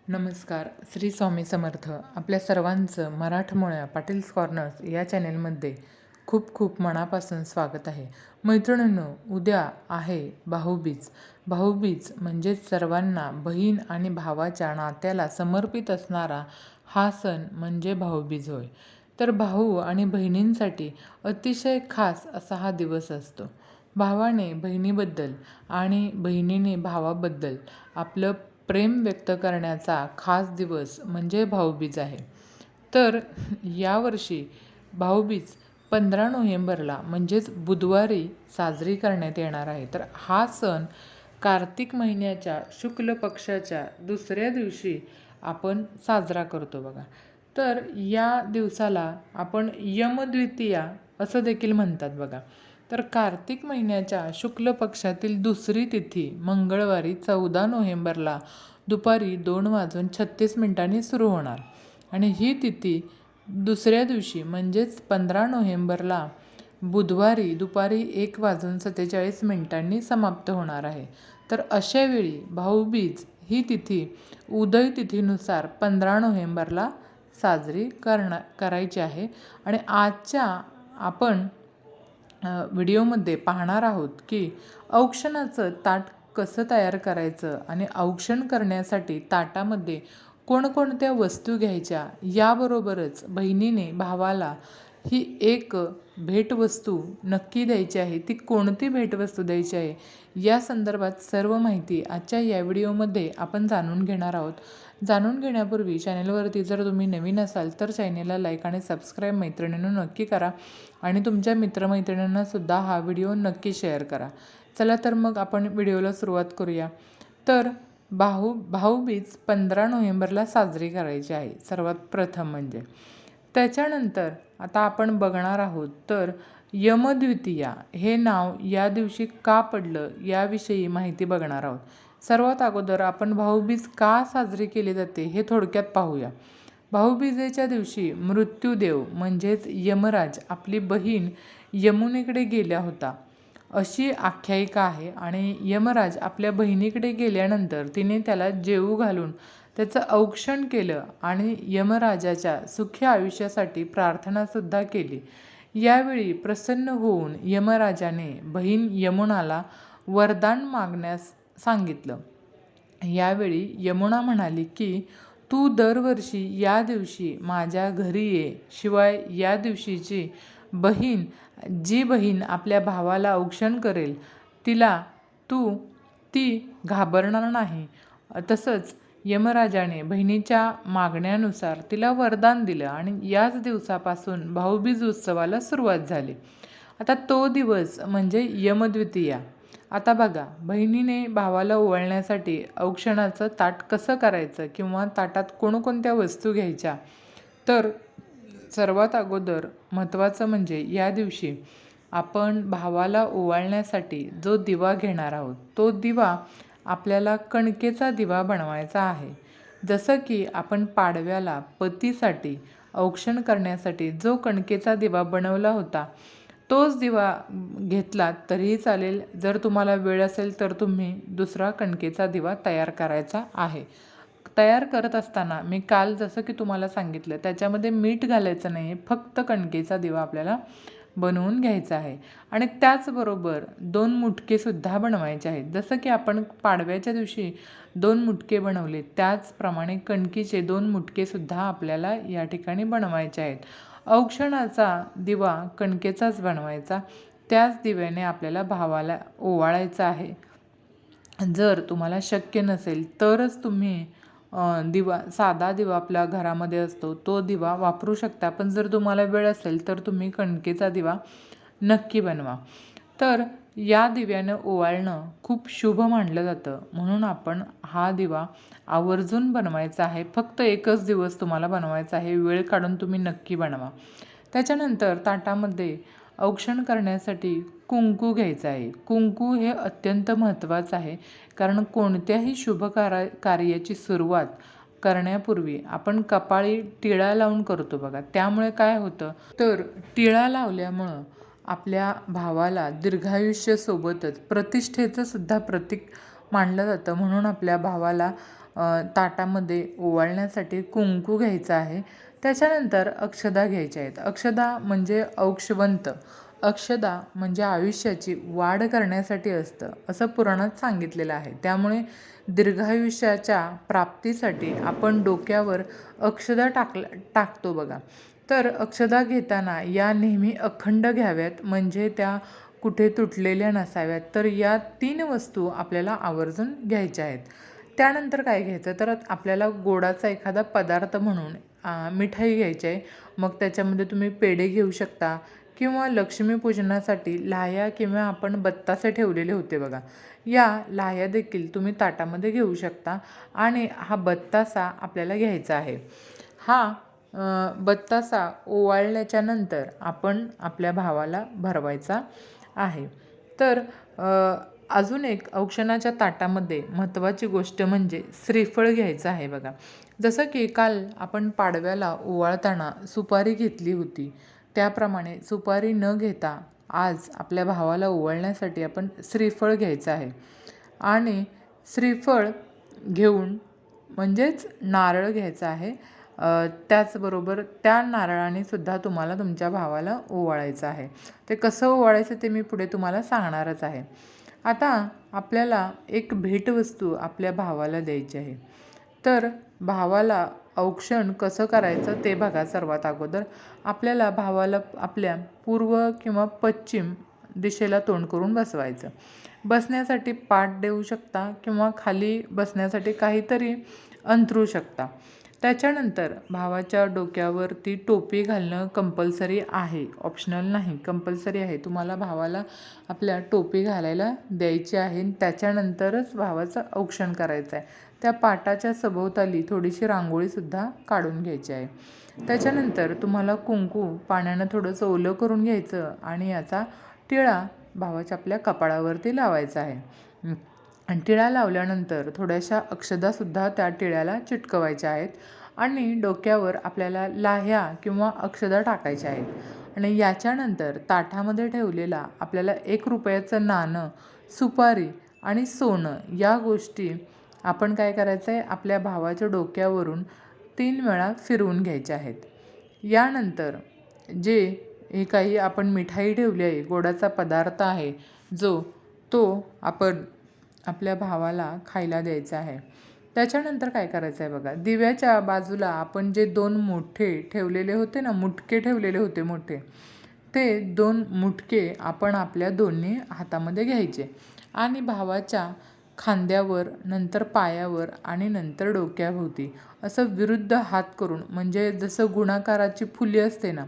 नमस्कार. श्री स्वामी समर्थ. आपल्या सर्वांचं मराठमोळ्या पाटील्स कॉर्नर्स या चॅनेलमध्ये खूप खूप मनापासून स्वागत आहे. मैत्रिणींनो, उद्या आहे भाऊबीज. भाऊबीज म्हणजेच सर्वांना बहीण आणि भावाच्या नात्याला समर्पित असणारा हा सण म्हणजे भाऊबीज होय. तर भाऊ आणि बहिणींसाठी अतिशय खास असा हा दिवस असतो. भावाने बहिणीबद्दल आणि बहिणीने भावाबद्दल आपलं प्रेम व्यक्त करण्याचा खास दिवस म्हणजे भाऊबीज आहे. तर यावर्षी भाऊबीज 15 नोव्हेंबरला म्हणजेच बुधवारी साजरी करण्यात येणार आहे. तर हा सण कार्तिक महिन्याच्या शुक्ल पक्षाच्या दुसऱ्या दिवशी आपण साजरा करतो बघा. तर या दिवसाला आपण यमद्वितीया असं देखील म्हणतात बघा. तर कार्तिक महिन्याच्या शुक्ल पक्षातील दुसरी तिथी मंगळवारी 14 नोव्हेंबरला दुपारी 2:36 सुरू होणार आणि ही तिथी दुसऱ्या दिवशी म्हणजेच 15 नोव्हेंबरला बुधवारी दुपारी 1:47 समाप्त होणार आहे. तर अशावेळी भाऊबीज ही तिथी उदय तिथीनुसार 15 नोव्हेंबरला साजरी करायची आहे. आणि आजच्या आपण व्हिडिओमध्ये पाहणार आहोत की औक्षणाचं ताट कसं तयार करायचं आणि औक्षण करण्यासाठी ताटामध्ये कोणकोणत्या वस्तू घ्यायच्या, याबरोबरच बहिणीने भावाला ही एक भेटवस्तू नक्की द्यायची आहे. ती कोणती भेटवस्तू द्यायची आहे या संदर्भात सर्व माहिती आजच्या या व्हिडिओमध्ये आपण जाणून घेणार आहोत. जाणून घेण्यापूर्वी चॅनलवरती जर तुम्ही नवीन असाल तर चॅनलला लाईक आणि सबस्क्राईब मैत्रिणींनो नक्की करा आणि तुमच्या मित्रमैत्रिणींनासुद्धा हा व्हिडिओ नक्की शेअर करा. चला तर मग आपण व्हिडिओला सुरुवात करूया. तर भाऊबीज 15 नोव्हेंबरला साजरी करायची आहे सर्वात प्रथम म्हणजे. त्याच्यानंतर आता आपण बघणार आहोत तर यमद्वितीया हे नाव या दिवशी का पडलं याविषयी माहिती बघणार आहोत. सर्वात अगोदर आपण भाऊबीज का साजरी केली जाते हे थोडक्यात पाहूया. भाऊबीजेच्या दिवशी मृत्यूदेव म्हणजेच यमराज आपली बहीण यमुनेकडे गेला होता अशी आख्यायिका आहे. आणि यमराज आपल्या बहिणीकडे गेल्यानंतर तिने त्याला जेवू घालून त्याचं औक्षण केलं आणि यमराजाच्या सुखी आयुष्यासाठी प्रार्थनासुद्धा केली. यावेळी प्रसन्न होऊन यमराजाने बहीण यमुनाला वरदान मागण्यास सांगितलं. यावेळी यमुना म्हणाली की तू दरवर्षी या दिवशी माझ्या घरी ये. शिवाय या दिवशीची जी बहीण आपल्या भावाला औक्षण करेल ती घाबरणार नाही. तसंच यमराजाने बहिणीच्या मागण्यानुसार तिला वरदान दिलं आणि याच दिवसापासून भाऊबीज उत्सवाला सुरुवात झाली. आता तो दिवस म्हणजे यमद्वितीया. आता बघा, बहिणीने भावाला ओवाळण्यासाठी औक्षणाचं ताट कसं करायचं किंवा ताटात कोणकोणत्या वस्तू घ्यायच्या. तर सर्वात अगोदर महत्त्वाचं म्हणजे या दिवशी आपण भावाला ओवाळण्यासाठी जो दिवा घेणार आहोत तो दिवा आपल्याला कणकेचा दिवा बनवायचा आहे. जसं की आपण पाडव्याला पतीसाठी औक्षण करण्यासाठी जो कणकेचा दिवा बनवला होता तोच दिवा घेतला तरीही चालेल. जर तुम्हाला वेळ असेल तर तुम्ही दुसरा कणकेचा दिवा तयार करायचा आहे. तयार करत असताना मी काल जसं की तुम्हाला सांगितलं त्याच्यामध्ये मीठ घालायचं नाही, फक्त कणकेचा दिवा आपल्याला बनवून घ्यायचा आहे. आणि त्याचबरोबर 2 मुटकेसुद्धा बनवायचे आहेत. जसं की आपण पाडव्याच्या दिवशी 2 मुटके बनवले त्याचप्रमाणे कणकीचे 2 मुटकेसुद्धा आपल्याला या ठिकाणी बनवायचे आहेत. औक्षणाचा दिवा कणकेचाच बनवायचा. त्याच दिव्याने आपल्याला भावाला ओवाळायचं आहे. जर तुम्हाला शक्य नसेल तरच तुम्ही साधा दिवा आपल्या घरामध्ये असतो तो दिवा वापरू शकता. पण जर तुम्हाला वेळ असेल तर तुम्ही कणकेचा दिवा नक्की बनवा. तर या दिव्यानं ओवाळणं खूप शुभ मानलं जातं म्हणून आपण हा दिवा आवर्जून बनवायचा आहे. फक्त एकच दिवस तुम्हाला बनवायचा आहे. वेळ काढून तुम्ही नक्की बनवा. त्याच्यानंतर ताटामध्ये औक्षण करण्यासाठी कुंकू घ्यायचं आहे. कुंकू हे अत्यंत महत्त्वाचं आहे कारण कोणत्याही शुभ कार्याची सुरुवात करण्यापूर्वी आपण कपाळी टिळा लावून करतो बघा. त्यामुळे काय होतं तर टिळा लावल्यामुळं आपल्या भावाला दीर्घायुष्य सोबतच प्रतिष्ठेचं सुद्धा प्रतीक मानलं जातं. म्हणून आपल्या भावाला ताटामध्ये ओवाळण्यासाठी कुंकू घ्यायचं आहे. त्याच्यानंतर अक्षदा घ्यायच्या आहेत. अक्षदा म्हणजे औक्षवंत. अक्षदा म्हणजे आयुष्याची वाढ करण्यासाठी असतं, असं पुराणात सांगितलेलं आहे. त्यामुळे दीर्घायुष्याच्या प्राप्तीसाठी आपण डोक्यावर अक्षदा टाकतो बघा. तर अक्षदा घेताना या नेहमी अखंड घ्याव्यात, म्हणजे त्या कुठे तुटलेल्या नसाव्यात. तर या 3 वस्तू आपल्याला आवर्जून घ्यायच्या आहेत. त्यानंतर काय घ्यायचं, तर आपल्याला गोडाचा एखादा पदार्थ म्हणून मिठाई घ्यायची आहे. मग त्याच्यामध्ये तुम्ही पेढे घेऊ शकता किंवा लक्ष्मीपूजनासाठी लाह्या किंवा आपण बत्तासे ठेवलेले होते बघा, या लाह्या देखील तुम्ही ताटामध्ये घेऊ शकता. आणि हा बत्तासा आपल्याला घ्यायचा आहे. हा बत्तासा ओवाळल्याच्या नंतर आपण आपल्या भावाला भरवायचा आहे. तर अजून एक औक्षणाच्या ताटामध्ये महत्त्वाची गोष्ट म्हणजे श्रीफळ घ्यायचं आहे बघा. जसं की काल आपण पाडव्याला ओवाळताना सुपारी घेतली होती, त्याप्रमाणे सुपारी न घेता आज आपल्या भावाला ओवाळण्यासाठी आपण श्रीफळ घ्यायचं आहे. आणि श्रीफळ घेऊन म्हणजेच नारळ घ्यायचा आहे. त्याचबरोबर त्या नारळाने सुद्धा तुम्हाला तुमच्या भावाला ओवाळायचं आहे. ते कसं ओवाळायचं ते मी पुढे तुम्हाला सांगणारच आहे. आता आपल्याला एक भेटवस्तू आपल्या भावाला द्यायची आहे. तर भावाला औक्षण कसं करायचं ते बघा. सर्वात अगोदर आपल्याला भावाला आपल्या पूर्व किंवा पश्चिम दिशेला तोंड करून बसवायचं. बसण्यासाठी पाट देऊ शकता किंवा खाली बसण्यासाठी काहीतरी अंथरू शकता. त्याच्यानंतर भावाच्या डोक्यावरती टोपी घालणं कंपल्सरी आहे, ऑप्शनल नाही, कंपल्सरी आहे. तुम्हाला भावाला आपल्या टोपी घालायला द्यायची आहे. त्याच्यानंतरच भावाचं औक्षण करायचं आहे. त्या पाटाच्या सभोवताली थोडीशी रांगोळीसुद्धा काढून घ्यायची आहे. त्याच्यानंतर तुम्हाला कुंकू पाण्यानं थोडंसं ओलं करून घ्यायचं आणि याचा टिळा भावाच्या आपल्या कपाळावरती लावायचा आहे. आणि टिळा लावल्यानंतर थोड्याशा अक्षदासुद्धा त्या टिळ्याला चिटकवायच्या आहेत. आणि डोक्यावर आपल्याला लाह्या किंवा अक्षदा टाकायच्या आहेत. आणि याच्यानंतर ताटामध्ये ठेवलेला आपल्याला 1 रुपयाचं नाणं, सुपारी आणि सोनं या गोष्टी आपण काय करायचं आहे, आपल्या भावाच्या डोक्यावरून 3 वेळा फिरवून घ्यायच्या आहेत. यानंतर जे हे काही आपण मिठाई ठेवली आहे, गोडाचा पदार्थ आहे जो, तो आपण आपल्या भावाला खायला द्यायचा आहे. त्याच्यानंतर काय करायचं आहे बघा, दिव्याच्या बाजूला आपण जे 2 मोठे ठेवलेले होते ना, मुटके ठेवलेले होते मोठे, ते 2 मुटके आपण आपल्या दोन्ही हातामध्ये घ्यायचे आणि भावाच्या खांद्यावर, नंतर पायावर आणि नंतर डोक्याभोवती असं विरुद्ध हात करून, म्हणजे जसं गुणाकाराची फुली असते ना,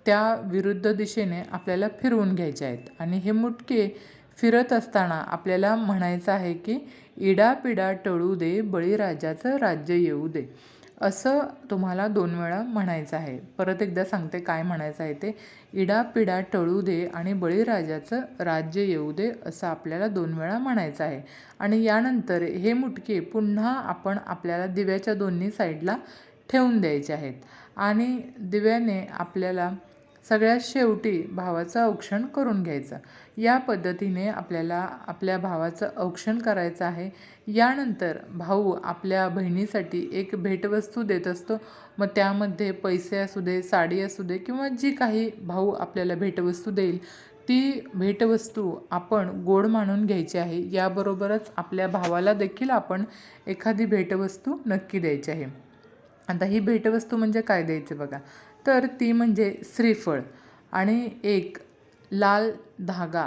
त्या विरुद्ध दिशेने आपल्याला फिरवून घ्यायचे आहेत. आणि हे मुटके फिरत असताना आपल्याला म्हणायचं आहे की इडापिडा टळू दे, बळीराजाचं राज्य येऊ दे, असं तुम्हाला 2 वेळा म्हणायचं आहे. परत एकदा सांगते काय म्हणायचं आहे ते. इडापिडा टळू दे आणि बळीराजाचं राज्य येऊ दे, असं आपल्याला 2 वेळा म्हणायचं आहे. आणि यानंतर हे मुटके पुन्हा आपण आपल्याला दिव्याच्या दोन्ही साईडला ठेवून द्यायचे आहेत. आणि दिव्याने आपल्याला सगळ्यात शेवटी भावाचं औक्षण करून घ्यायचं. या पद्धतीने आपल्याला आपल्या भावाचं औक्षण करायचं आहे. यानंतर भाऊ आपल्या बहिणीसाठी एक भेटवस्तू देत असतो. मग त्यामध्ये पैसे असू दे, साडी असू दे किंवा जी काही भाऊ आपल्याला भेटवस्तू देईल, ती भेटवस्तू आपण गोड मानून घ्यायची आहे. याबरोबरच आपल्या भावाला देखील आपण एखादी भेटवस्तू नक्की द्यायची आहे. आता ही भेटवस्तू म्हणजे काय द्यायचं बघा, तर ती म्हणजे श्रीफळ आणि एक लाल धागा,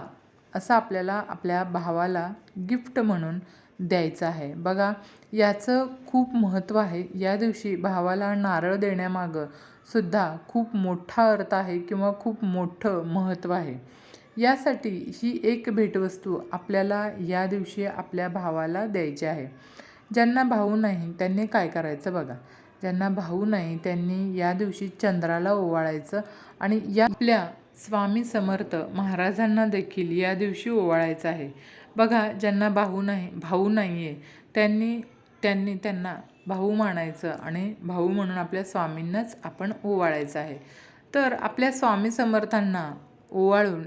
असं आपल्याला आपल्या भावाला गिफ्ट म्हणून द्यायचं आहे. बघा, याचं खूप महत्त्व आहे. या दिवशी भावाला नारळ देण्यामागं सुद्धा खूप मोठा अर्थ आहे किंवा खूप मोठं महत्त्व आहे. यासाठी ही एक भेटवस्तू आपल्याला या दिवशी आपल्या भावाला द्यायची आहे. ज्यांना भाऊ नाही त्यांनी काय करायचं बघा, ज्यांना भाऊ नाही त्यांनी या दिवशी चंद्राला ओवाळायचं आणि या आपल्या स्वामी समर्थ महाराजांना देखील या दिवशी ओवाळायचं आहे. बघा, ज्यांना भाऊ नाही आहे त्यांना भाऊ मानायचं आणि भाऊ म्हणून आपल्या स्वामींनाच आपण ओवाळायचं आहे. तर आपल्या स्वामी समर्थांना ओवाळून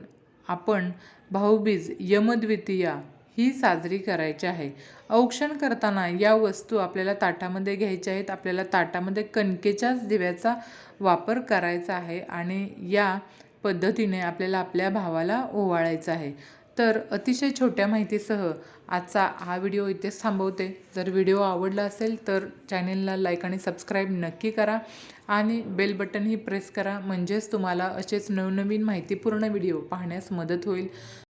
आपण भाऊबीज यमद्वितीया ही साजरी करायची आहे. औक्षण करताना या वस्तू आपल्याला ताटामध्ये घ्यायच्या आहेत. आपल्याला ताटामध्ये कणकेच्याच दिव्याचा वापर करायचा आहे आणि या पद्धतीने आपल्याला आपल्या भावाला ओवाळायचं आहे. तर अतिशय छोट्या माहितीसह आजचा हा व्हिडिओ इथेच थांबवते. जर व्हिडिओ आवडला असेल तर चॅनेलला लाईक आणि सबस्क्राईब नक्की करा आणि बेल बटनही प्रेस करा, म्हणजेच तुम्हाला असेच नवनवीन माहितीपूर्ण व्हिडिओ पाहण्यास मदत होईल.